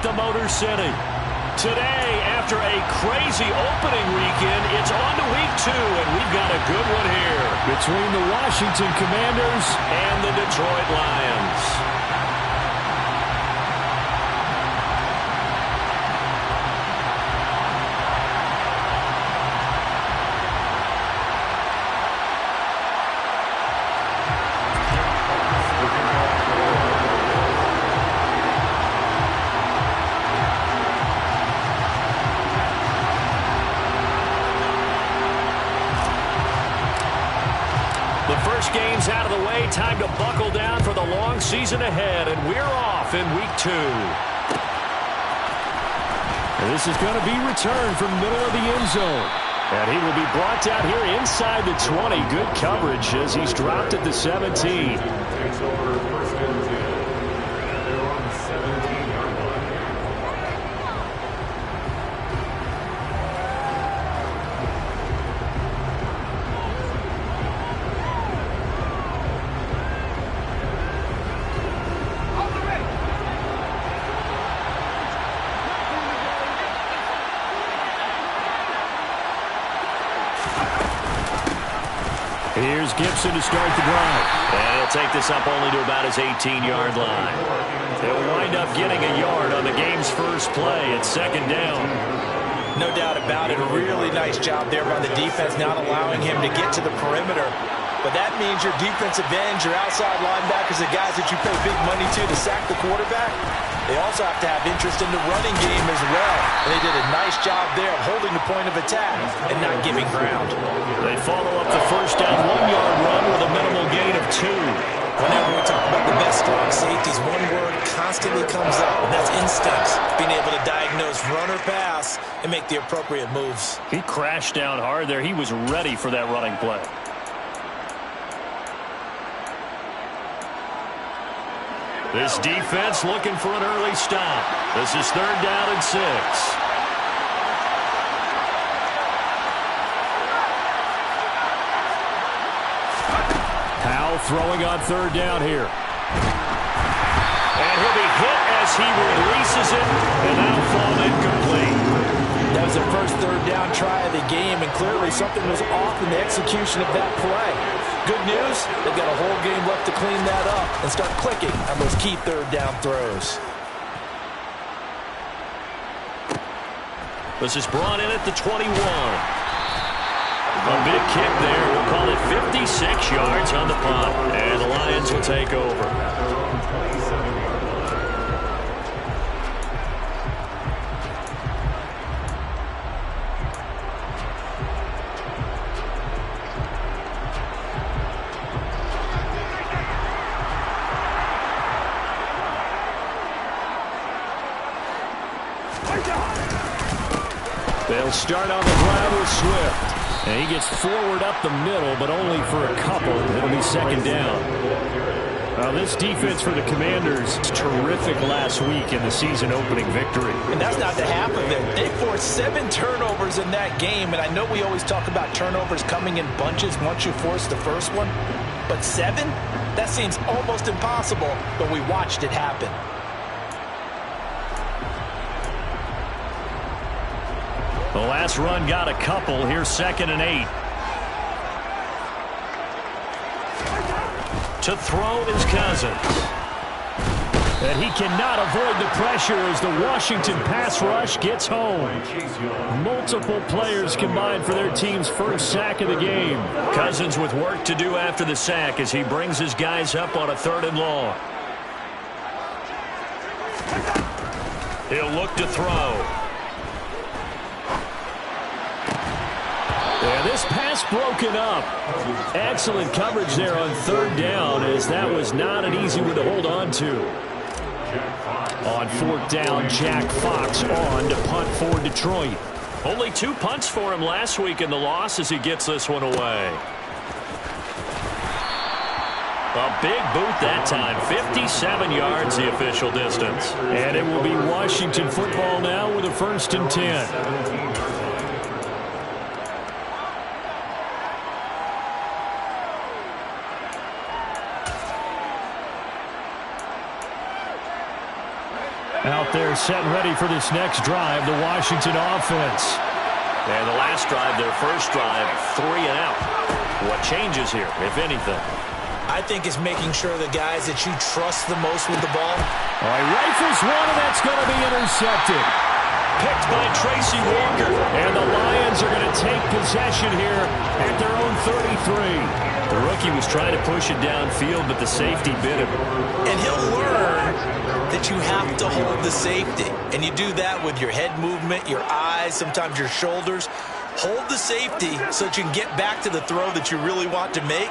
at the Motor City. Today, after a crazy opening weekend, it's on to week 2, and we've got a good one here between the Washington Commanders and the Detroit Lions. The first game's out of the way. Time to buckle down for the long season ahead, and we're off in week 2. And this is going to be returned from the middle of the end zone. And he will be brought down here inside the 20. Good coverage as he's dropped at the 17. Takes over first and 10. They're on the 17-yard line. Here's Gibson to start the drive. And he'll take this up only to about his 18-yard line. They'll wind up getting a yard on the game's first play at second down. No doubt about it. A really nice job there by the defense, not allowing him to get to the perimeter. But that means your defensive ends, your outside linebackers, the guys that you pay big money to sack the quarterback, they also have to have interest in the running game as well. And they did a nice job there of holding the point of attack and not giving ground. They follow up the first down 1-yard run with a minimal gain of 2. Whenever we talk about the best strong safeties, one word constantly comes up, and that's instincts. Being able to diagnose run or pass and make the appropriate moves. He crashed down hard there. He was ready for that running play. This defense looking for an early stop. This is 3rd down and 6. Powell throwing on 3rd down here. And he'll be hit as he releases it, and that'll fall incomplete. That was the first 3rd down try of the game, and clearly something was off in the execution of that play. Good news, they've got a whole game left to clean that up and start clicking on those key 3rd down throws. This is brought in at the 21. A big kick there. We'll call it 56 yards on the punt. And the Lions will take over. They'll start on the ground with Swift. And he gets forward up the middle, but only for a couple. It'll be second down. Now, this defense for the Commanders is terrific last week in the season-opening victory. And that's not the half of it. They forced 7 turnovers in that game, and I know we always talk about turnovers coming in bunches once you force the first one. But 7? That seems almost impossible, but we watched it happen. The last run got a couple. Here's 2nd and 8. To throw is Cousins. And he cannot avoid the pressure as the Washington pass rush gets home. Multiple players combined for their team's first sack of the game. Cousins with work to do after the sack as he brings his guys up on a 3rd and long. He'll look to throw. Yeah, this pass broken up. Excellent coverage there on 3rd down, as that was not an easy one to hold on to. On 4th down, Jack Fox on to punt for Detroit. Only 2 punts for him last week in the loss as he gets this one away. A big boot that time. 57 yards the official distance. And it will be Washington football now with a 1st and 10. Out there set and ready for this next drive, the Washington offense. And the last drive, their first drive, 3 and out. What changes here, if anything? I think it's making sure the guys that you trust the most with the ball. All right, rifles one, and that's going to be intercepted. Picked by Tracy Walker. And the Lions are going to take possession here at their own 33. The rookie was trying to push it downfield, but the safety bit him. And he'll learn that you have to hold the safety. And you do that with your head movement, your eyes, sometimes your shoulders. Hold the safety so that you can get back to the throw that you really want to make.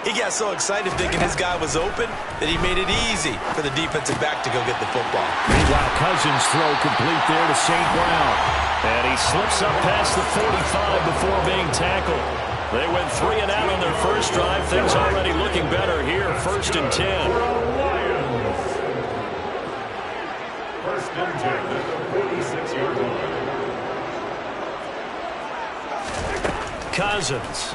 He got so excited thinking his guy was open that he made it easy for the defensive back to go get the football. Meanwhile, Cousins' throw complete there to St. Brown. And he slips up past the 45 before being tackled. They went 3 and out on their first drive. Things already looking better here. 1st and 10. First and 10 at the 46-yard line. Cousins.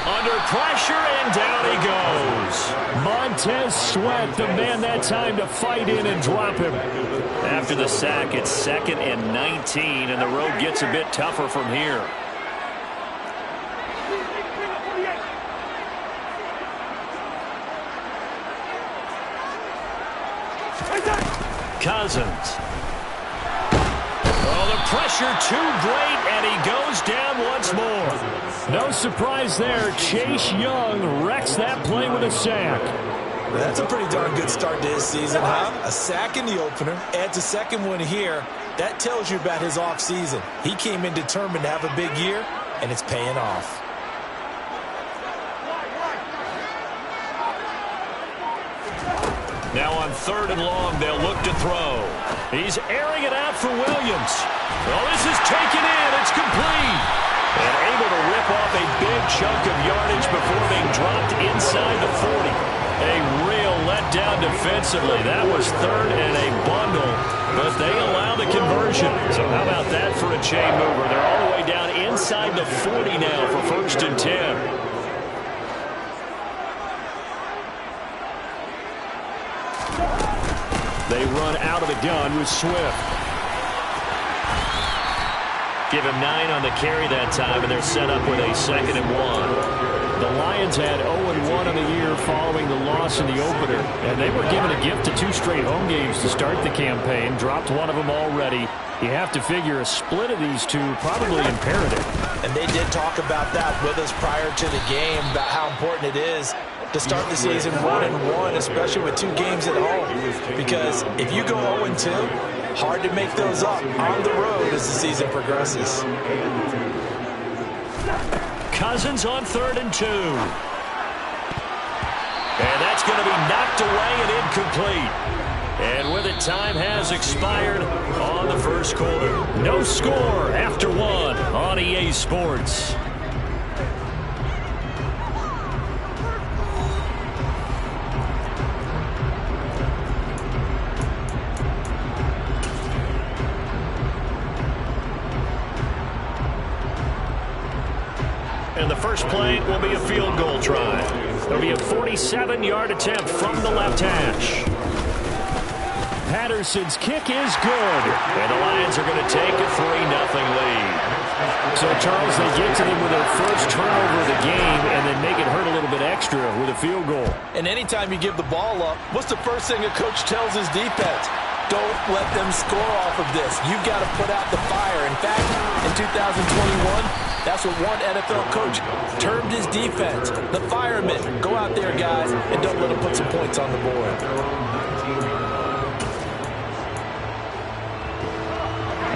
Under pressure, and down he goes. Montez Sweat, the man that time to fight in and drop him. After the sack, it's 2nd and 19, and the road gets a bit tougher from here. Cousins. Oh, the pressure too great, and he goes down once more. No surprise there. Chase Young wrecks that play with a sack. That's a pretty darn good start to his season, huh? A sack in the opener, adds a second one here. That tells you about his offseason. He came in determined to have a big year, and it's paying off. Now on 3rd and long, they'll look to throw. He's airing it out for Williams. Well, this is taken in. It's complete. And able to rip off a big chunk of yardage before being dropped inside the 40. A real letdown defensively. That was 3rd and a bundle, but they allow the conversion. So how about that for a chain mover? They're all the way down inside the 40 now for 1st and 10. They run out of the gun with Swift. Give him 9 on the carry that time, and they're set up with a 2nd and 1. The Lions had 0-1 on the year following the loss in the opener, and they were given a gift of 2 straight home games to start the campaign. Dropped one of them already. You have to figure a split of these two probably imperative. And they did talk about that with us prior to the game, about how important it is to start the season 1-1, especially with 2 games at home. Because if you go 0-2, hard to make those up on the road as the season progresses. Cousins on 3rd and 2. And that's going to be knocked away and incomplete. And with it, time has expired on the first quarter. No score after 1 on EA Sports. And the first play will be a field goal try. It'll be a 47-yard attempt from the left hash. Patterson's kick is good. And the Lions are going to take a 3-0 lead. So, Charles, they get to them with their first turnover of the game and then make it hurt a little bit extra with a field goal. And anytime you give the ball up, what's the first thing a coach tells his defense? Don't let them score off of this. You've got to put out the fire. In fact, in 2021, that's what one NFL coach termed his defense. The firemen. Go out there, guys, and don't let them put some points on the board.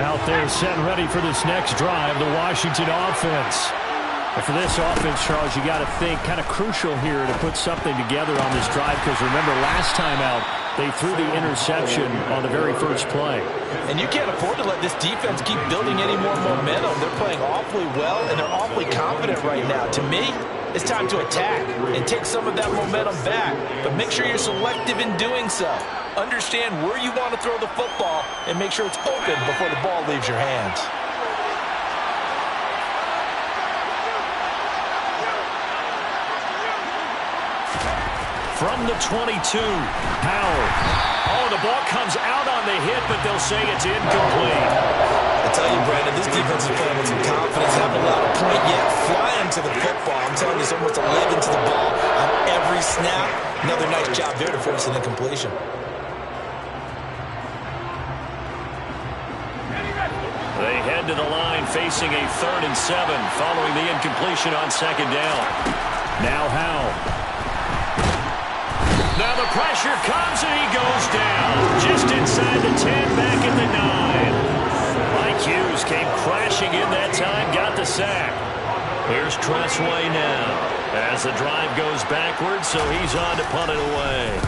Out there set and ready for this next drive, the Washington offense. And for this offense, Charles, you got to think kind of crucial here to put something together on this drive because remember last time out, they threw the interception on the very first play. And you can't afford to let this defense keep building any more momentum. They're playing awfully well, and they're awfully confident right now. To me, it's time to attack and take some of that momentum back. But make sure you're selective in doing so. Understand where you want to throw the football and make sure it's open before the ball leaves your hands. From the 22, Powell. Oh, the ball comes out on the hit, but they'll say it's incomplete. I tell you, Brandon, this defense is playing with some confidence, haven't allowed a point yet, flying to the football. I'm telling you, it's almost 11 to the ball on every snap. Another nice job there to force an incompletion. They head to the line facing a 3rd and 7 following the incompletion on 2nd down. Now Howell. Now the pressure comes and he goes down. Just inside the 10, back at the 9. Mike Hughes came crashing in that time, got the sack. Here's Tressway now as the drive goes backwards, so he's on to punt it away.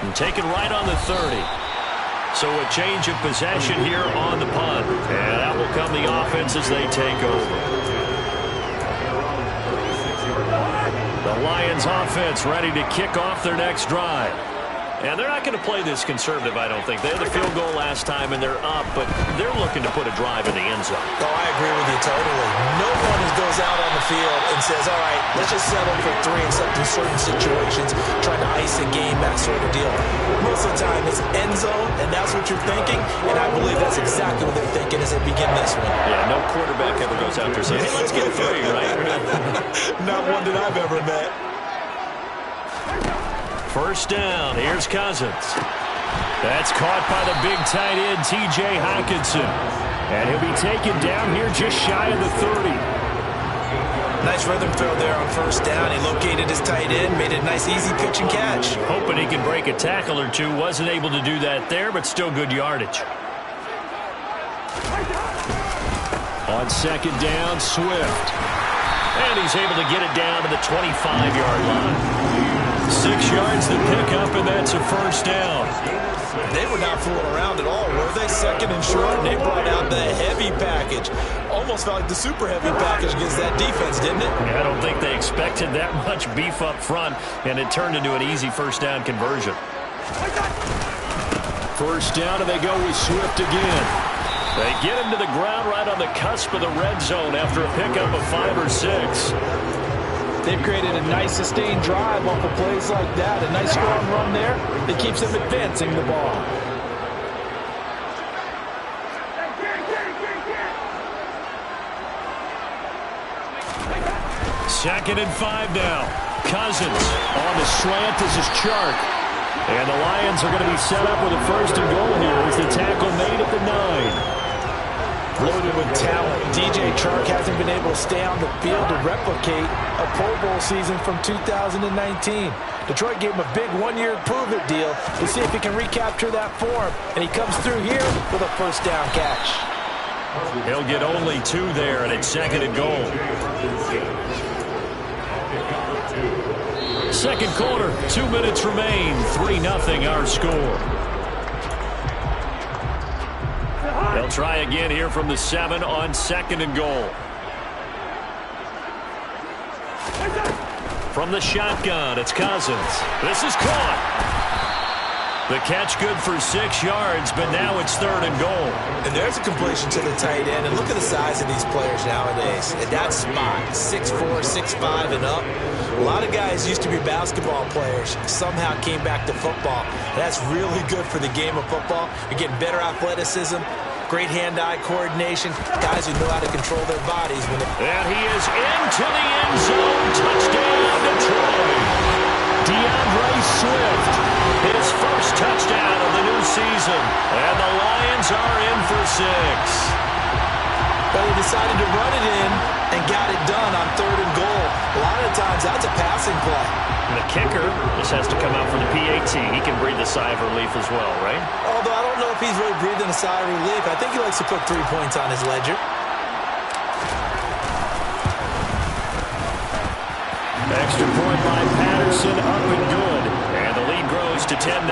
And taken right on the 30. So a change of possession here on the punt. And that will come the offense as they take over. The Lions offense ready to kick off their next drive. And they're not going to play this conservative, I don't think. They had the field goal last time, and they're up, but they're looking to put a drive in the end zone. Oh, I agree with you totally. No one goes out on the field and says, all right, let's just settle for 3 except in certain situations, trying to ice a game, that sort of deal. Most of the time, it's end zone, and that's what you're thinking, and I believe that's exactly what they're thinking as they begin this one. Yeah, no quarterback ever goes out there saying, hey, let's get 3, right? Not one that I've ever met. First down, here's Cousins. That's caught by the big tight end, T.J. Hockenson. And he'll be taken down here just shy of the 30. Nice rhythm throw there on first down. He located his tight end, made it a nice easy pitch and catch. Hoping he can break a tackle or two. Wasn't able to do that there, but still good yardage. On 2nd down, Swift. And he's able to get it down to the 25-yard line. 6 yards to pick up, and that's a first down. They were not fooling around at all, were they? 2nd and short, and they brought out the heavy package. Almost felt like the super heavy package against that defense, didn't it? Yeah, I don't think they expected that much beef up front, and it turned into an easy first down conversion. First down, and they go with Swift again. They get him to the ground right on the cusp of the red zone after a pickup of 5 or 6. They've created a nice sustained drive off of plays like that. A nice strong run there that keeps them advancing the ball. Second and 5 now. Cousins on the slant. This is Chark. And the Lions are going to be set up with a 1st and goal here as the tackle made at the 9. Loaded with talent. DJ Chark hasn't been able to stay on the field to replicate a Pro Bowl season from 2019. Detroit gave him a big 1-year prove-it deal to see if he can recapture that form. And he comes through here with a first down catch. He'll get only 2 there, and it's 2nd and goal. Second quarter, 2 minutes remain. 3-0 our score. They'll try again here from the 7 on 2nd and goal. From the shotgun, it's Cousins. This is caught. The catch good for 6 yards, but now it's 3rd and goal. And there's a completion to the tight end. And look at the size of these players nowadays. At that spot, 6'4", 6'5", and up. A lot of guys used to be basketball players, somehow came back to football. And that's really good for the game of football. You're getting better athleticism, great hand-eye coordination, guys who know how to control their bodies. And he is into the end zone. Touchdown, Detroit. DeAndre Swift, his first touchdown of the new season. And the Lions are in for 6. But he decided to run it in and got it done on 3rd and goal. A lot of times, that's a passing play. And the kicker just has to come out for the PAT. He can breathe a sigh of relief as well, right? Although I don't know if he's really breathing a sigh of relief. I think he likes to put 3 points on his ledger. Extra point by Patterson, up and good. And the lead grows to 10-0.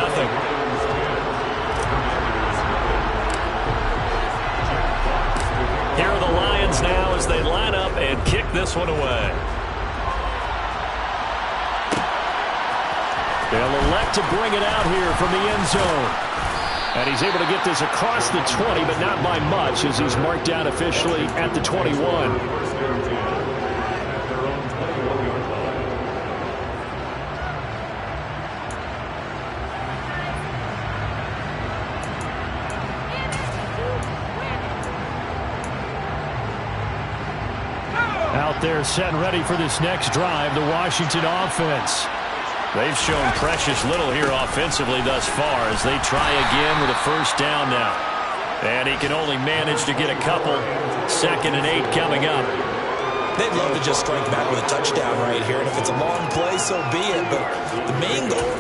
Here are the Lions now as they line up and kick this one away. They'll elect to bring it out here from the end zone. And he's able to get this across the 20, but not by much as he's marked down officially at the 21. They're set and ready for this next drive, the Washington offense. They've shown precious little here offensively thus far as they try again with a first down now. And he can only manage to get a couple. 2nd and 8 coming up. They'd love to just strike back with a touchdown right here. And if it's a long play, so be it. But the main goal,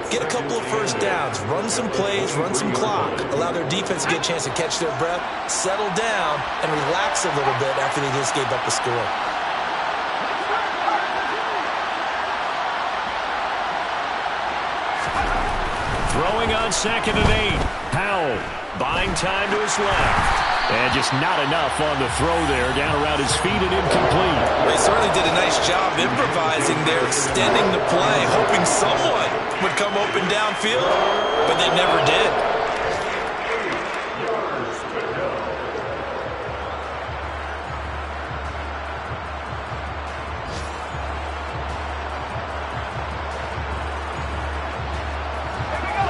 get a couple of first downs, run some plays, run some clock, allow their defense to get a chance to catch their breath, settle down, and relax a little bit after they just gave up a score. Throwing on 2nd and 8. Howell buying time to his left. And just not enough on the throw there. Down around his feet and incomplete. They certainly did a nice job improvising there, extending the play, hoping someone would come open downfield, but they never did.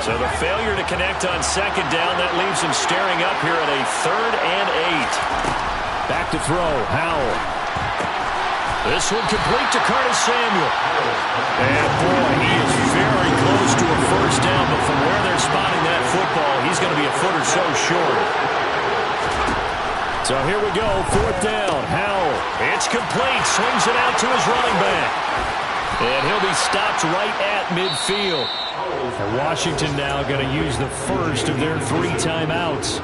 So the failure to connect on 2nd down, that leaves him staring up here at a 3rd and 8. Back to throw, Howell. This one complete to Curtis Samuel. And boy, he is very close to a first down, but from where they're spotting that football, he's going to be a foot or so short. So here we go, 4th down, Howell. It's complete, swings it out to his running back. And he'll be stopped right at midfield. And Washington now going to use the first of their 3 timeouts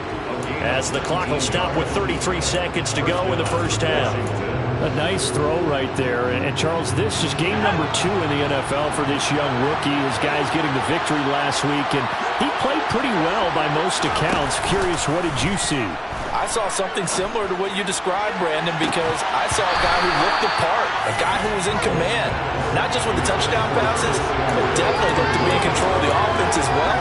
as the clock will stop with 33 seconds to go in the first half. A nice throw right there. And Charles, this is game number 2 in the NFL for this young rookie. His guys getting the victory last week, and he played pretty well by most accounts. Curious, what did you see? I saw something similar to what you described, Brandon, because I saw a guy who looked the part, a guy who was in command, not just with the touchdown passes, but definitely looked to be in control of the offense as well.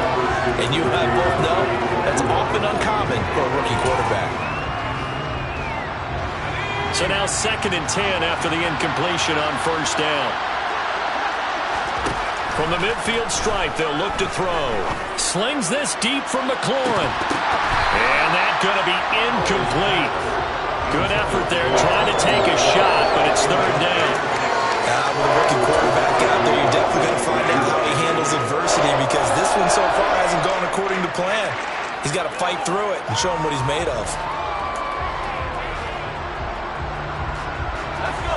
And you and I both know that's often uncommon for a rookie quarterback. So now 2nd and 10 after the incompletion on first down. From the midfield stripe, they'll look to throw. Slings this deep from McLaurin. And that's going to be incomplete. Good effort there trying to take a shot, but it's 3rd down. With a rookie quarterback out there, you're definitely going to find out how he handles adversity because this one so far hasn't gone according to plan. He's got to fight through it and show him what he's made of.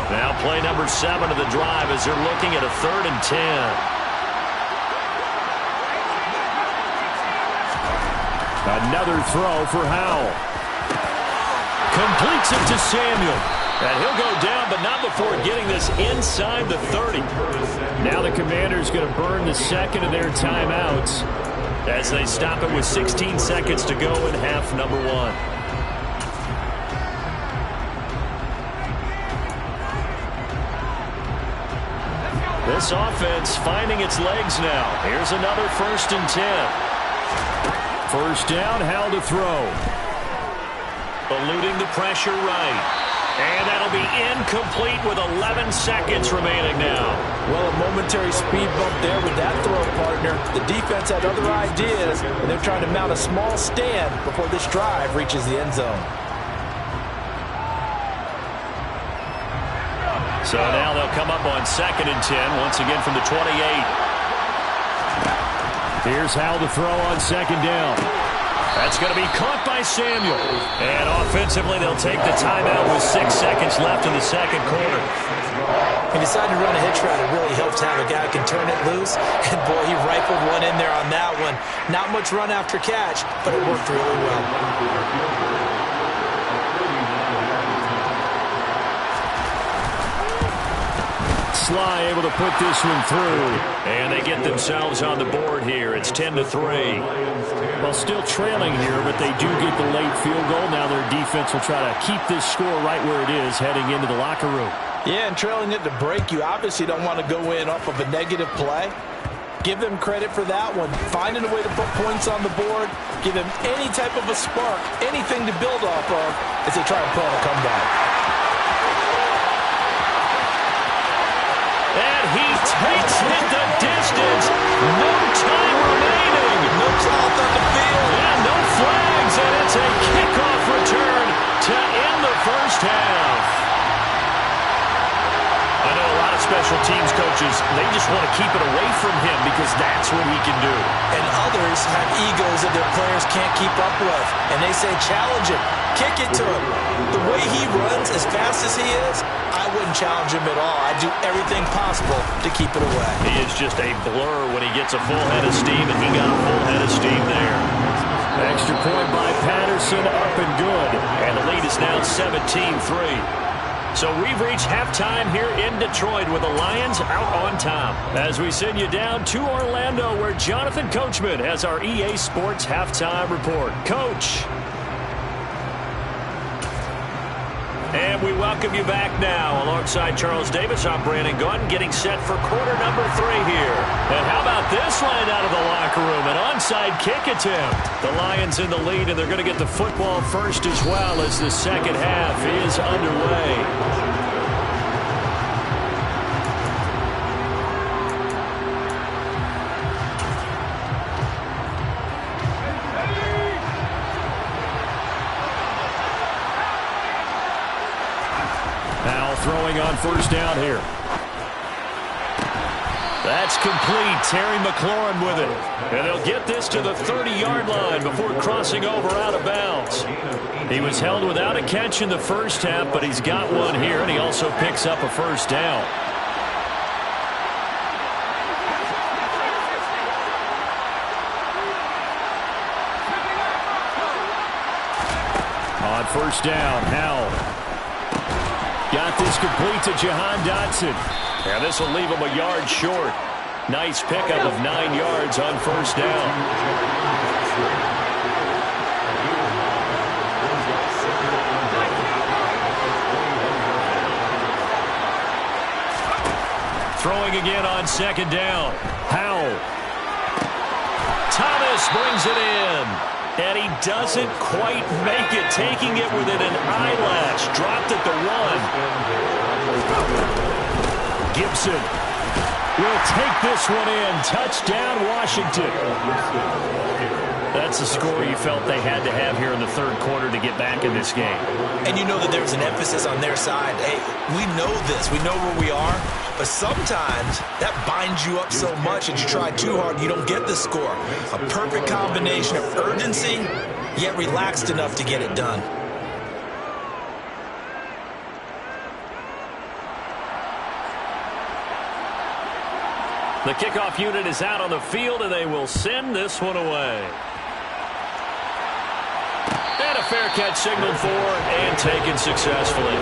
Now play number 7 of the drive as they're looking at a 3rd and 10. Another throw for Howell. Completes it to Samuel. And he'll go down, but not before getting this inside the 30. Now the Commanders going to burn the 2nd of their timeouts as they stop it with 16 seconds to go in half number 1. This offense finding its legs now. Here's another 1st and 10. First down, Howell to throw. Eluding the pressure right. And that'll be incomplete with 11 seconds remaining now. Well, a momentary speed bump there with that throw, partner. The defense had other ideas, and they're trying to mount a small stand before this drive reaches the end zone. So now they'll come up on 2nd and 10, once again from the 28. Here's Howell to throw on 2nd down. That's going to be caught by Samuel. And offensively, they'll take the timeout with 6 seconds left in the 2nd quarter. He decided to run a hitch route. It really helps to have a guy who can turn it loose. And, boy, he rifled one in there on that one. Not much run after catch, but it worked really well. Sly able to put this one through. And they get themselves on the board here. It's 10-3. Well, still trailing here, but they do get the late field goal. Now their defense will try to keep this score right where it is heading into the locker room. Yeah, and trailing it to break, you obviously don't want to go in off of a negative play. Give them credit for that one. Finding a way to put points on the board. Give them any type of a spark, anything to build off of as they try and plan a comeback. And he takes it the distance. No time remaining. No cloth on the field. And no flags. And it's a kickoff return to end the first half. special teams coaches, they just want to keep it away from him because that's what he can do. And others have egos that their players can't keep up with. And they say, challenge him, kick it to him. The way he runs as fast as he is, I wouldn't challenge him at all. I'd do everything possible to keep it away. He is just a blur when he gets a full head of steam, and he got a full head of steam there. Extra point by Patterson, up and good. And the lead is now 17-3. So we've reached halftime here in Detroit with the Lions out on top. As we send you down to Orlando, where Jonathan Coachman has our EA Sports halftime report. Coach. And we welcome you back now. Alongside Charles Davis, I'm Brandon Gaudin, getting set for quarter number 3 here. And how about this line out of the locker room? An onside kick attempt. The Lions in the lead, and they're going to get the football first as well as the second half is underway. Throwing on first down here. That's complete. Terry McLaurin with it. And they'll get this to the 30-yard line before crossing over out of bounds. He was held without a catch in the first half, but he's got one here, and he also picks up a first down. On first down, Howell. Got this complete to Jahan Dotson. And this will leave him a yard short. Nice pickup of 9 yards on first down. Throwing again on second down. Howell. Thomas brings it in. And he doesn't quite make it, taking it within an eyelash. Dropped at the 1. Gibson will take this one in. Touchdown, Washington. That's the score you felt they had to have here in the third quarter to get back in this game. And you know that there's an emphasis on their side. Hey, we know this. We know where we are. But sometimes that binds you up so much that you try too hard, you don't get the score. A perfect combination of urgency, yet relaxed enough to get it done. The kickoff unit is out on the field, and they will send this one away. And a fair catch signaled for and taken successfully.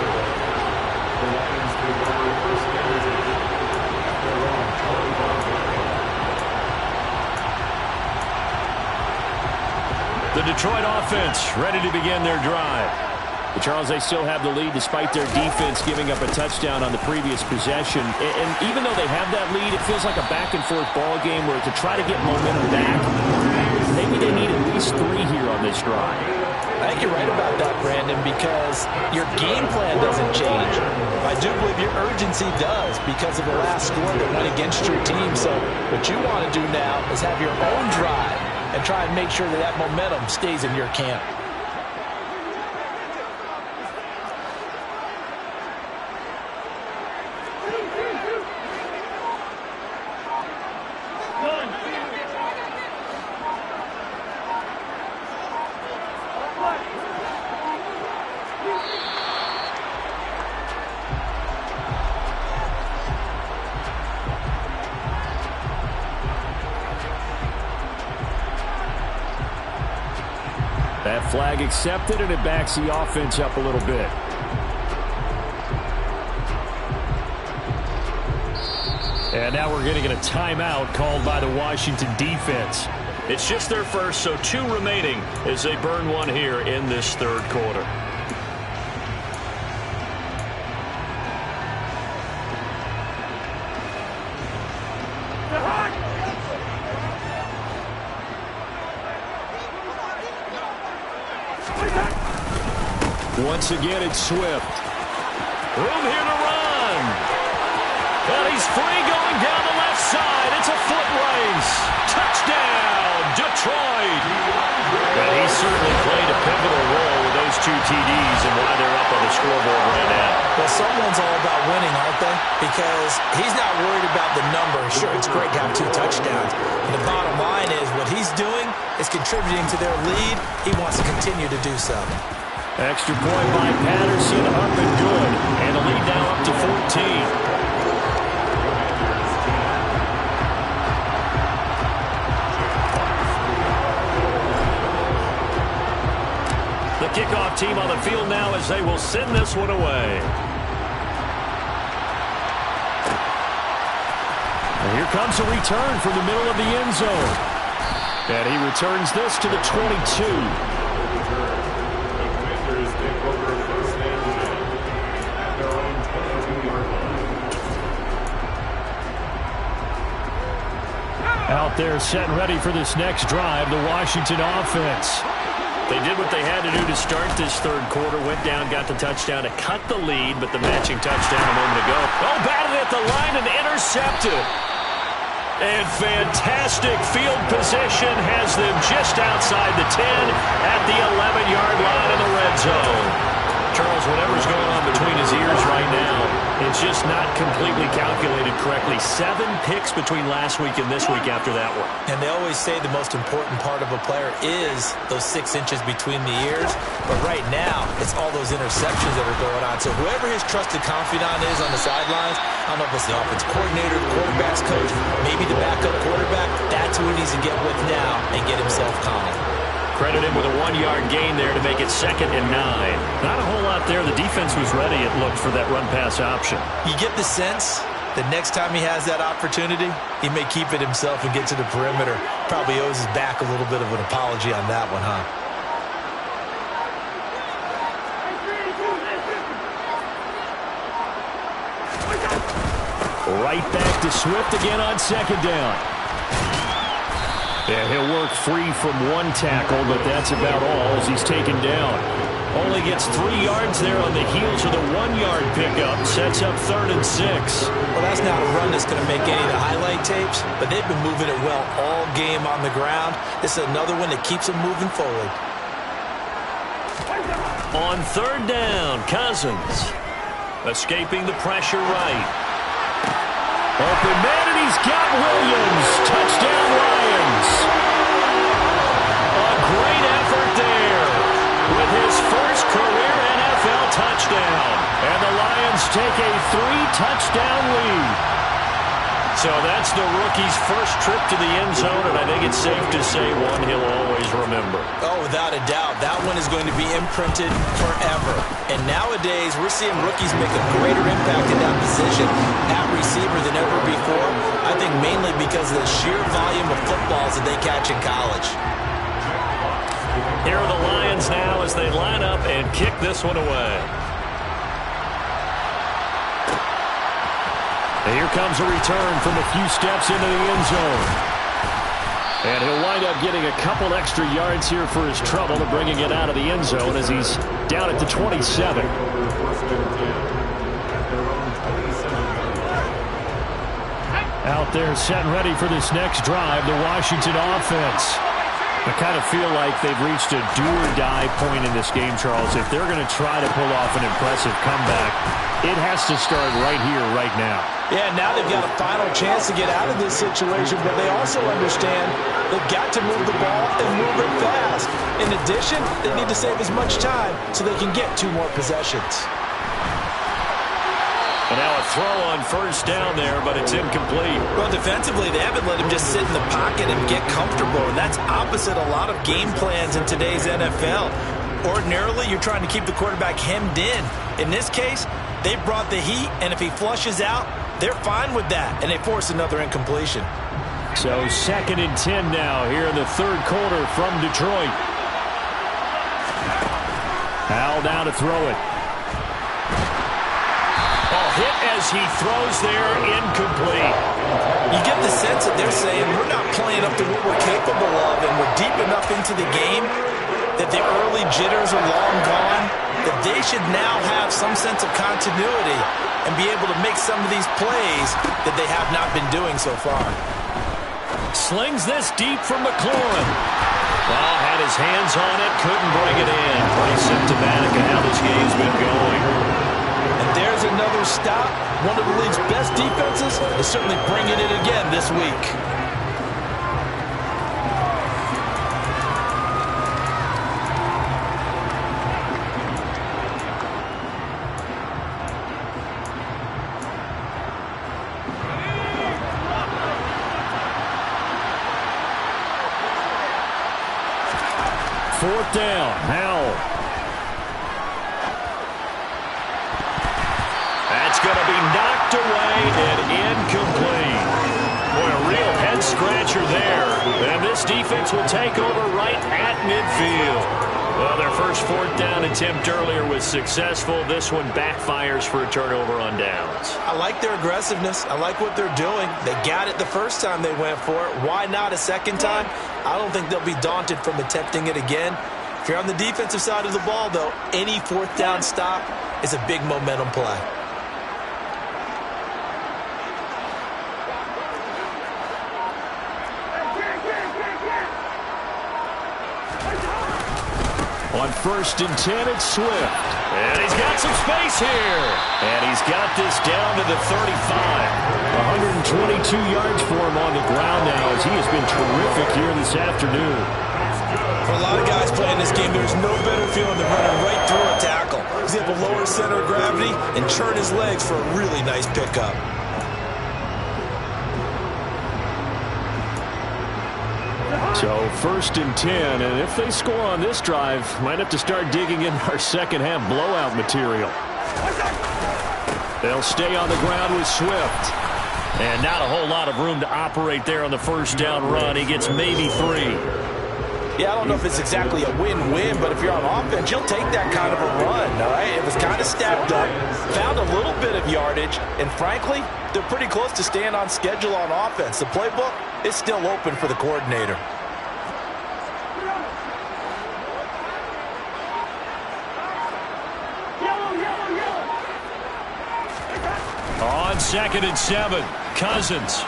The Detroit offense ready to begin their drive. But Charles, they still have the lead despite their defense giving up a touchdown on the previous possession. And even though they have that lead, it feels like a back-and-forth ball game where to try to get momentum back, maybe they need at least 3 here on this drive. I think you're right about that, Brandon, because your game plan doesn't change. I do believe your urgency does because of the last score that went against your team. So what you want to do now is have your own drive and try and make sure that that momentum stays in your camp. That flag accepted, and it backs the offense up a little bit. And now we're going to get a timeout called by the Washington defense. It's just their first, so 2 remaining as they burn one here in this third quarter. Once again, it's Swift. Room here to run. And he's free going down the left side. It's a foot race. Touchdown, Detroit. And he certainly played a pivotal role with those 2 TDs and why they're up on the scoreboard right now. Well, someone's all about winning, aren't they? Because he's not worried about the number. Sure, it's great to have 2 touchdowns. And the bottom line is what he's doing is contributing to their lead. He wants to continue to do so. Extra point by Patterson, up and good. And a lead now up to 14. The kickoff team on the field now as they will send this one away. And here comes a return from the middle of the end zone. And he returns this to the 22. Out there set and ready for this next drive, the Washington offense. They did what they had to do to start this third quarter. Went down, got the touchdown to cut the lead, but the matching touchdown a moment ago. Oh, batted at the line and intercepted. And fantastic field position has them just outside the 10 at the 11-yard line in the red zone. Charles, whatever's going on between his ears right now, it's just not completely calculated correctly. 7 picks between last week and this week after that one. And they always say the most important part of a player is those 6 inches between the ears. But right now, it's all those interceptions that are going on. So whoever his trusted confidant is on the sidelines, I don't know if it's the offense coordinator, the quarterback's coach, maybe the backup quarterback, that's who he needs to get with now and get himself calm. Credit him with a 1-yard gain there to make it 2nd and 9. Not a whole lot there. The defense was ready, it looked, for that run-pass option. You get the sense that next time he has that opportunity, he may keep it himself and get to the perimeter. Probably owes his back a little bit of an apology on that one, huh? Right back to Swift again on 2nd down. And he'll work free from 1 tackle, but that's about all as he's taken down. Only gets 3 yards there on the heels of the 1-yard pickup. Sets up 3rd and 6. Well, that's not a run that's going to make any of the highlight tapes, but they've been moving it well all game on the ground. This is another one that keeps them moving forward. On 3rd down, Cousins. Escaping the pressure right. Open man, and he's got Williams. Touchdown, Lions. A great effort there with his first career NFL touchdown. And the Lions take a 3-touchdown lead. So that's the rookie's first trip to the end zone, and I think it's safe to say one he'll always remember. Oh, without a doubt. That one is going to be imprinted forever. And nowadays, we're seeing rookies make a greater impact in that position at receiver than ever before. I think mainly because of the sheer volume of footballs that they catch in college. Here are the Lions now as they line up and kick this one away. And here comes a return from a few steps into the end zone. And he'll wind up getting a couple extra yards here for his trouble to bringing it out of the end zone as he's down at the 27. Out there set and ready for this next drive, the Washington offense. I kind of feel like they've reached a do-or-die point in this game, Charles. If they're going to try to pull off an impressive comeback, it has to start right here, right now. Yeah, now they've got a final chance to get out of this situation, but they also understand they've got to move the ball and move it fast. In addition, they need to save as much time so they can get 2 more possessions. And now a throw on 1st down there, but it's incomplete. Well, defensively, they haven't let him just sit in the pocket and get comfortable, and that's opposite a lot of game plans in today's NFL. Ordinarily, you're trying to keep the quarterback hemmed in. In this case, they brought the heat, and if he flushes out, they're fine with that, and they force another incompletion. So 2nd and 10 now here in the 3rd quarter from Detroit. Howell now to throw it. Hit as he throws there, incomplete. You get the sense that they're saying we're not playing up to what we're capable of, and we're deep enough into the game that the early jitters are long gone, that they should now have some sense of continuity and be able to make some of these plays that they have not been doing so far. Slings this deep from McLaurin. Well, had his hands on it, couldn't bring it in. Pretty symptomatic of how this game's been going. And there's another stop. One of the league's best defenses is certainly bringing it again this week. Fourth down, Howell. That's going to be knocked away and incomplete. Boy, a real head-scratcher there. And this defense will take over right at midfield. Well, their first fourth down attempt earlier was successful. This one backfires for a turnover on downs. I like their aggressiveness. I like what they're doing. They got it the first time they went for it. Why not a second time? I don't think they'll be daunted from attempting it again. If you're on the defensive side of the ball, though, any fourth down stop is a big momentum play. On 1st and 10, it's Swift. And he's got some space here. And he's got this down to the 35. 122 yards for him on the ground now as he has been terrific here this afternoon. For a lot of guys playing this game, there's no better feeling than running right through a tackle. He's able to lower center of gravity and churn his legs for a really nice pickup. So 1st and 10, and if they score on this drive, might have to start digging in our second half blowout material. They'll stay on the ground with Swift. And not a whole lot of room to operate there on the first down run. He gets maybe 3. Yeah, I don't know if it's exactly a win-win, but if you're on offense, you'll take that kind of a run, all right? It was kind of stacked up, found a little bit of yardage, and frankly, they're pretty close to staying on schedule on offense. The playbook is still open for the coordinator. On 2nd and 7, Cousins.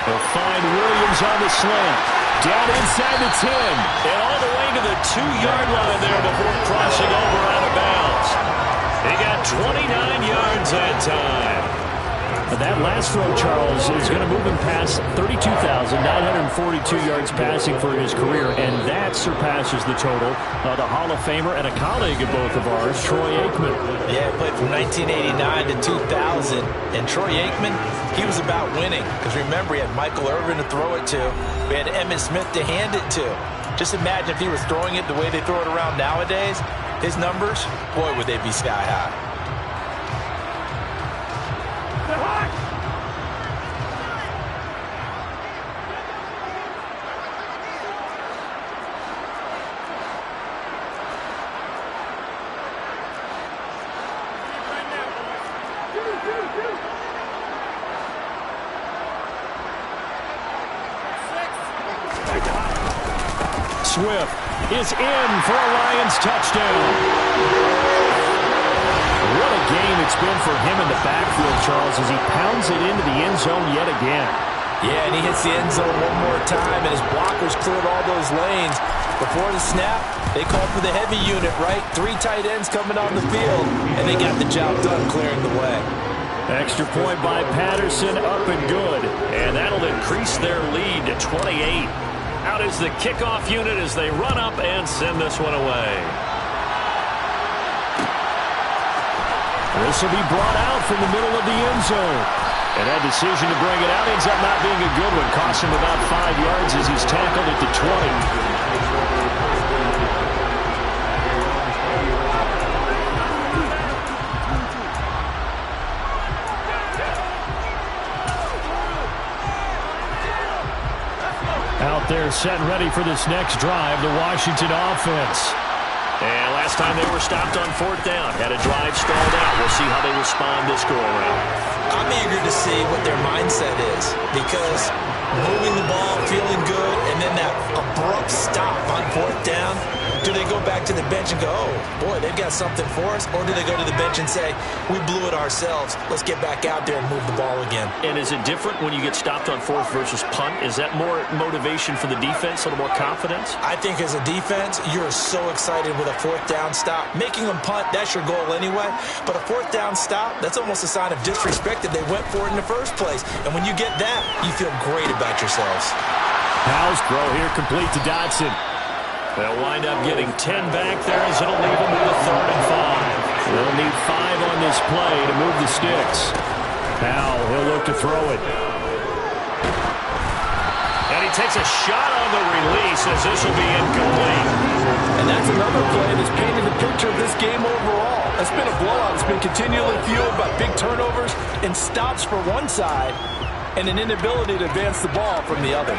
They'll find Williams on the slant. Down inside the 10. And all the way to the 2-yard line there before crossing over out of bounds. He got 29 yards that time. That last throw, Charles, is going to move him past 32,942 yards passing for his career, and that surpasses the total of the Hall of Famer and a colleague of both of ours, Troy Aikman. Yeah, he played from 1989 to 2000, and Troy Aikman, he was about winning, because remember, he had Michael Irvin to throw it to. We had Emmitt Smith to hand it to. Just imagine if he was throwing it the way they throw it around nowadays, his numbers, boy, would they be sky high. Swift is in for a Lions touchdown. What a game it's been for him in the backfield, Charles, as he pounds it into the end zone yet again. Yeah, and he hits the end zone one more time, and his blockers cleared all those lanes. Before the snap, they called for the heavy unit, right? 3 tight ends coming on the field, and they got the job done clearing the way. Extra point by Patterson, up and good. And that'll increase their lead to 28. Out is the kickoff unit as they run up and send this one away. This will be brought out from the middle of the end zone. And that decision to bring it out ends up not being a good one. Costs him about 5 yards as he's tackled at the 20. Out there set and ready for this next drive, the Washington offense. And last time they were stopped on 4th down, had a drive stalled out. We'll see how they respond this go-around. I'm eager to see what their mindset is, because moving the ball, feeling good, and then that abrupt stop on 4th down, Do they go back to the bench and go, oh, boy, they've got something for us? Or do they go to the bench and say, we blew it ourselves. Let's get back out there and move the ball again. And is it different when you get stopped on fourth versus punt? Is that more motivation for the defense, a little more confidence? I think as a defense, you're so excited with a fourth down stop. Making them punt, that's your goal anyway. But a fourth down stop, that's almost a sign of disrespect that they went for it in the first place. And when you get that, you feel great about yourselves. Powell's throw here complete to Dodson. They'll wind up getting 10 back there as it'll leave them with a 3rd and 5. They'll need 5 on this play to move the sticks. Powell, he'll look to throw it. And he takes a shot on the release as this will be incomplete. And that's another play that's painted the picture of this game overall. It's been a blowout. It's been continually fueled by big turnovers and stops for one side and an inability to advance the ball from the other.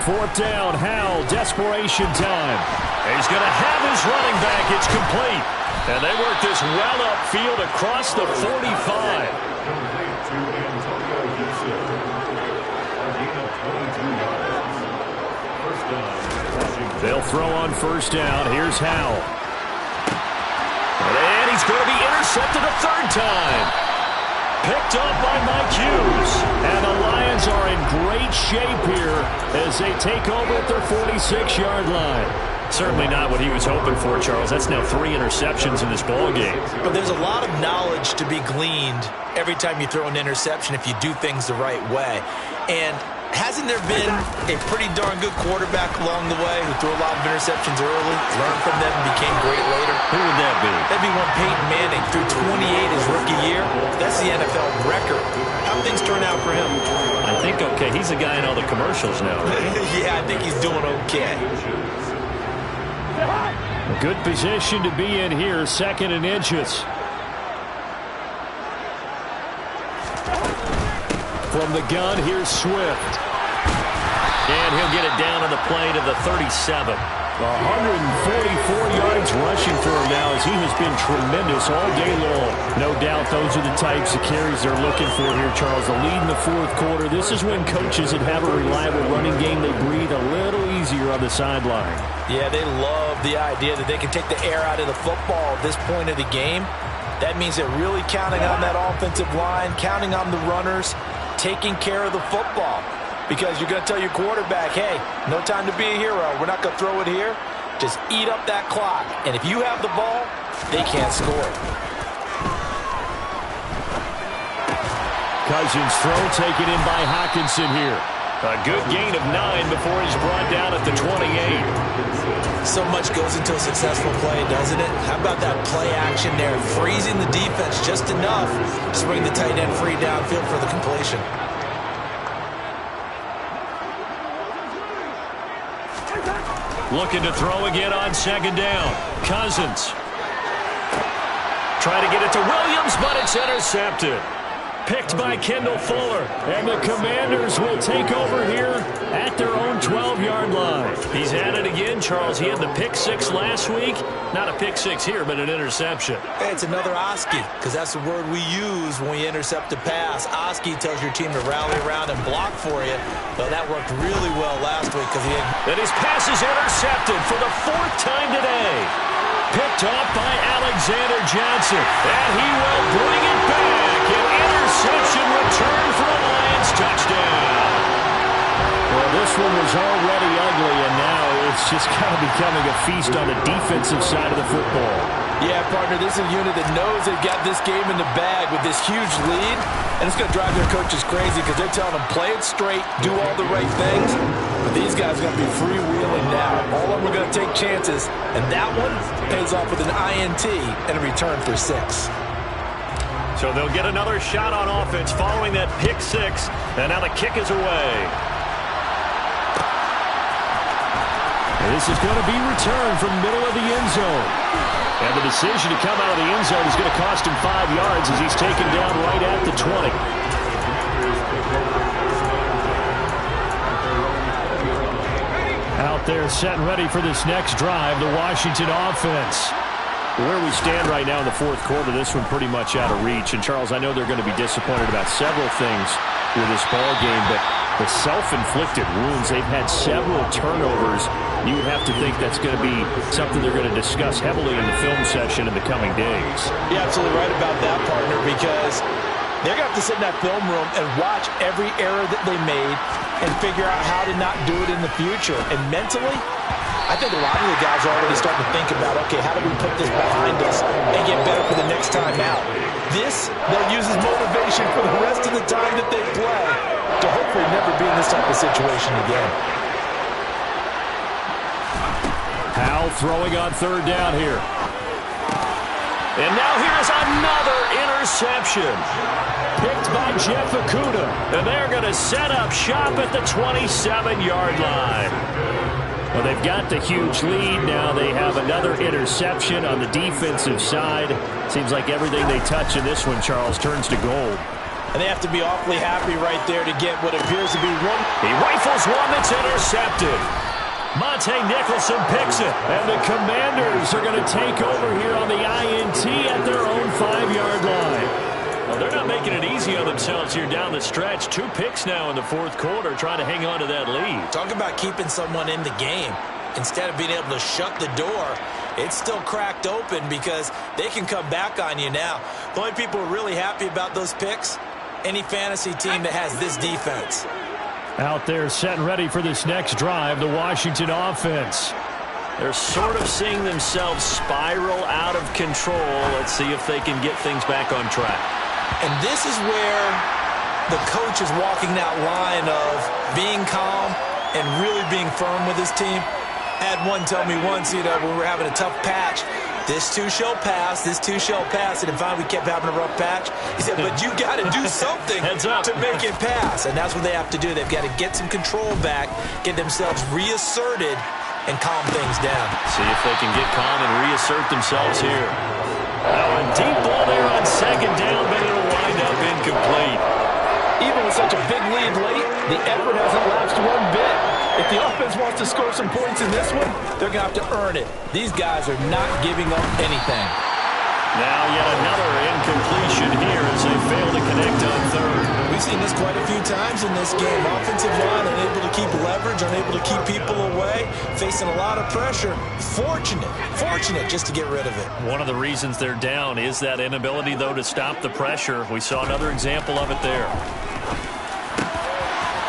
Fourth down, Howell, desperation time. He's going to have his running back. It's complete. And they work this well upfield across the 45. They'll throw on first down. Here's Howell. And he's going to be intercepted a 3rd time. Picked up by Mike Hughes. And the Lions are in great shape here as they take over at their 46-yard line. Certainly not what he was hoping for, Charles. That's now 3 interceptions in this ballgame. But there's a lot of knowledge to be gleaned every time you throw an interception if you do things the right way. And hasn't there been a pretty darn good quarterback along the way who threw a lot of interceptions early, learned from them, and became great later? Who would that be? That'd be one Peyton Manning threw 28 his rookie year. That's the NFL record. How things turn out for him? I think okay. He's the guy in all the commercials now. Yeah, I think he's doing okay. Good position to be in here, 2nd and inches. From the gun, here's Swift. And he'll get it down on the play to the 37. 144 yards rushing for him now as he has been tremendous all day long. No doubt those are the types of carries they're looking for here, Charles. The lead in the 4th quarter. This is when coaches that have a reliable running game, they breathe a little easier on the sideline. Yeah, they love the idea that they can take the air out of the football at this point of the game. That means they're really counting on that offensive line, counting on the runners, taking care of the football. Because you're going to tell your quarterback, hey, no time to be a hero. We're not going to throw it here. Just eat up that clock. And if you have the ball, they can't score. Cousins' throw taken in by Hockenson here. A good gain of 9 before he's brought down at the 28. So much goes into a successful play, doesn't it? How about that play action there? Freezing the defense just enough to bring the tight end free downfield for the completion. Looking to throw again on 2nd down. Cousins. Trying to get it to Williams, but it's intercepted. Picked by Kendall Fuller. And the Commanders will take over here at their own 12-yard line. He's at it again, Charles. He had the pick 6 last week. Not a pick 6 here, but an interception. Hey, it's another Oski, because that's the word we use when we intercept a pass. Oski tells your team to rally around and block for you. But that worked really well last week because he had... And his pass is intercepted for the 4th time today. Picked off by Alexander Johnson. And he will bring it back. An interception return for a Lions touchdown. Well, this one was already ugly, and now it's just kind of becoming a feast on the defensive side of the football. Yeah, partner, this is a unit that knows they've got this game in the bag with this huge lead, and it's going to drive their coaches crazy because they're telling them, play it straight, do all the right things. But these guys are going to be freewheeling now. All of them are going to take chances, and that one pays off with an INT and a return for 6. So they'll get another shot on offense following that pick 6, and now the kick is away. And this is going to be returned from middle of the end zone. And the decision to come out of the end zone is going to cost him 5 yards as he's taken down right at the 20. Out Out there set and ready for this next drive, the Washington offense. Where we stand right now in the fourth quarter, this one pretty much out of reach. And, Charles, I know they're going to be disappointed about several things with this ball game, but the self-inflicted wounds, they've had several turnovers. You would have to think that's going to be something they're going to discuss heavily in the film session in the coming days. You're absolutely right about that, partner, because they're going to have to sit in that film room and watch every error that they made and figure out how to not do it in the future. And mentally, I think a lot of the guys are already starting to think about, okay, how do we put this behind us and get better for the next time out? This, they'll use as motivation for the rest of the time that they play to hopefully never be in this type of situation again. Howell throwing on third down here. And now here's another interception. Picked by Jeff Okudah. And they're going to set up shop at the 27-yard line. Well, they've got the huge lead. Now they have another interception on the defensive side. Seems like everything they touch in this one, Charles, turns to gold. And they have to be awfully happy right there to get what appears to be one. He rifles one that's intercepted. Monte Nicholson picks it. And the Commanders are going to take over here on the INT at their own 5-yard line. Well, they're not making it easy on themselves here down the stretch. 2 picks now in the fourth quarter, trying to hang on to that lead. Talk about keeping someone in the game. Instead of being able to shut the door, it's still cracked open because they can come back on you now. The only people who are really happy about those picks, any fantasy team that has this defense. Out there set and ready for this next drive, the Washington offense. They're sort of seeing themselves spiral out of control. Let's see if they can get things back on track. And this is where the coach is walking that line of being calm and really being firm with his team. I had one tell me once, when we were having a tough patch, this too shall pass, this too shall pass. And then finally we kept having a rough patch. He said, but you got to do something to make it pass. And that's what they have to do. They've got to get some control back, get themselves reasserted, and calm things down. See if they can get calm and reassert themselves here. Now a deep ball there on second down, but it'll wind up incomplete. Even with such a big lead late, the effort hasn't lapsed one bit. If the offense wants to score some points in this one, they're going to have to earn it. These guys are not giving up anything. Now yet another incompletion here as they fail to connect on third. We've seen this quite a few times in this game. Offensive line unable to keep leverage, unable to keep people away, facing a lot of pressure. Fortunate just to get rid of it. One of the reasons they're down is that inability, though, to stop the pressure. We saw another example of it there.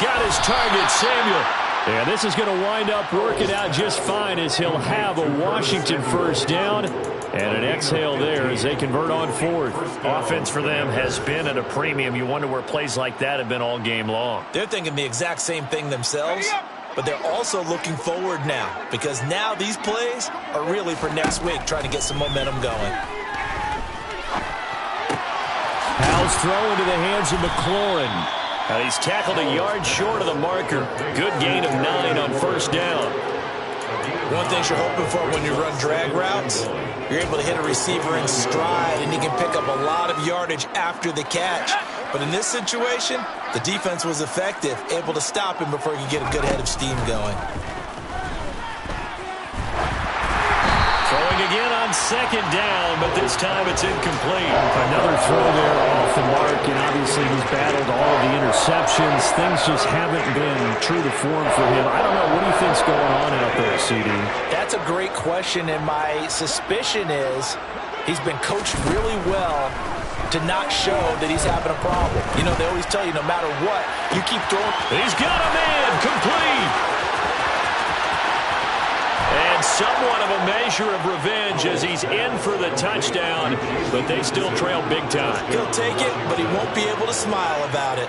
Got his target, Samuel. And this is going to wind up working out just fine as he'll have a Washington first down. And an exhale there as they convert on fourth. Offense for them has been at a premium. You wonder where plays like that have been all game long. They're thinking the exact same thing themselves, but they're also looking forward now because now these plays are really for next week, trying to get some momentum going. Howell's throw into the hands of McLaurin. And he's tackled a yard short of the marker. Good gain of 9 on first down. One thing you're hoping for when you run drag routes, you're able to hit a receiver in stride, and he can pick up a lot of yardage after the catch. But in this situation, the defense was effective, able to stop him before he could get a good head of steam going. Throwing again on second down, but this time it's incomplete. Another throw there off the mark, and obviously he's battled all of the interceptions. Things just haven't been true to form for him. I don't know. What do you think's going on out there, CD? That's a great question, and my suspicion is he's been coached really well to not show that he's having a problem. You know, they always tell you no matter what, you keep throwing. He's got a man, complete. And somewhat of a measure of revenge as he's in for the touchdown, but they still trail big time. He'll take it, but he won't be able to smile about it.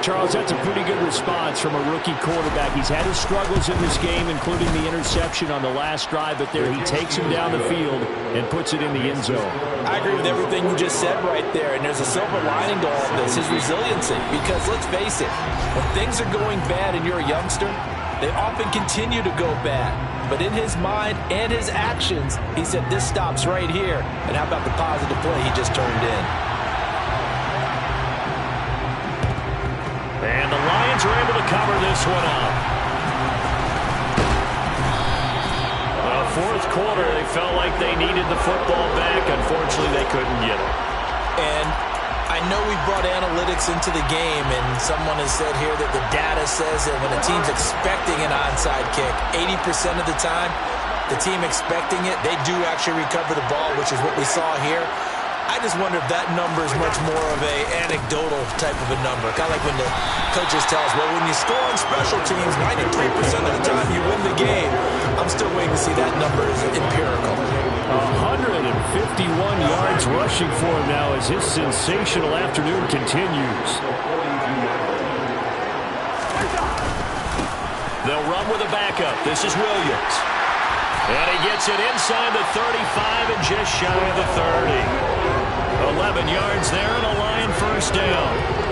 Charles, that's a pretty good response from a rookie quarterback. He's had his struggles in this game, including the interception on the last drive, but there he takes him down the field and puts it in the end zone. I agree with everything you just said right there, and there's a silver lining to all of this, his resiliency, because let's face it, when things are going bad and you're a youngster, they often continue to go bad. But in his mind and his actions, he said, this stops right here. And how about the positive play he just turned in? And the Lions are able to cover this one up. fourth quarter, they felt like they needed the football back. Unfortunately, they couldn't get it. And I know we brought analytics into the game, and someone has said here that the data says that when a team's expecting an onside kick, 80% of the time, the team expecting it, they do actually recover the ball, which is what we saw here. I just wonder if that number is much more of a anecdotal type of a number. Kind of like when the coaches tell us, well, when you score on special teams, 93% of the time you win the game. I'm still waiting to see that number is empirical. 151 yards rushing for him now as his sensational afternoon continues. They'll run with a backup. This is Williams. And he gets it inside the 35 and just shy of the 30. 11 yards there and a Lion first down.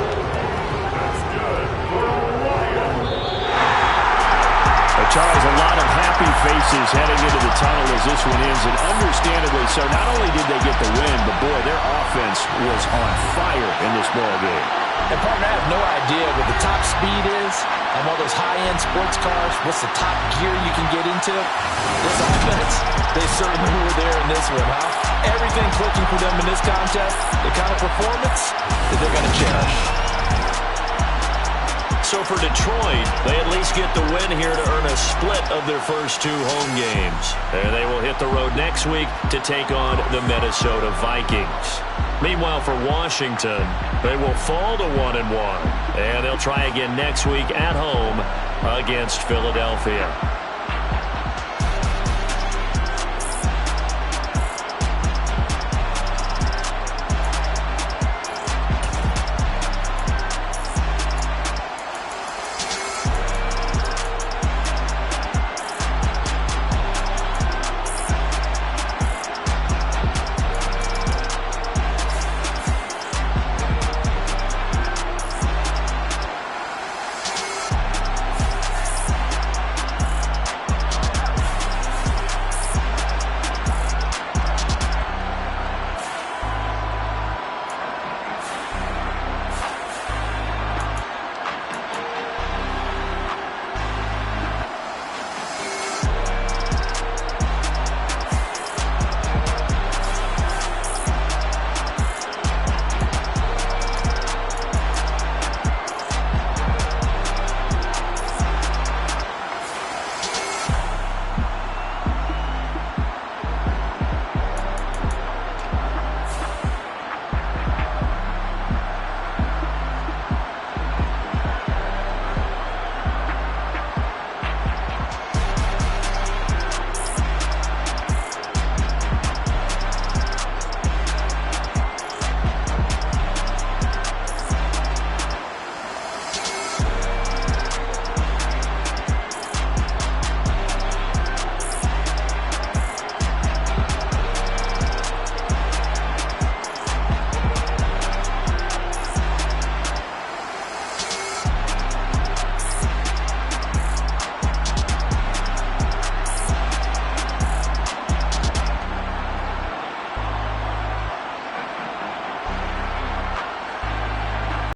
Charles, a lot of happy faces heading into the tunnel as this one ends, and understandably so. Not only did they get the win, but boy, their offense was on fire in this ball game. And partner, I have no idea what the top speed is on all those high-end sports cars. What's the top gear you can get into? This offense, they certainly were there in this one, huh? Everything clicking for them in this contest, the kind of performance that they're going to cherish. So for Detroit, they at least get the win here to earn a split of their first two home games. And they will hit the road next week to take on the Minnesota Vikings. Meanwhile, for Washington, they will fall to 1-1. And they'll try again next week at home against Philadelphia.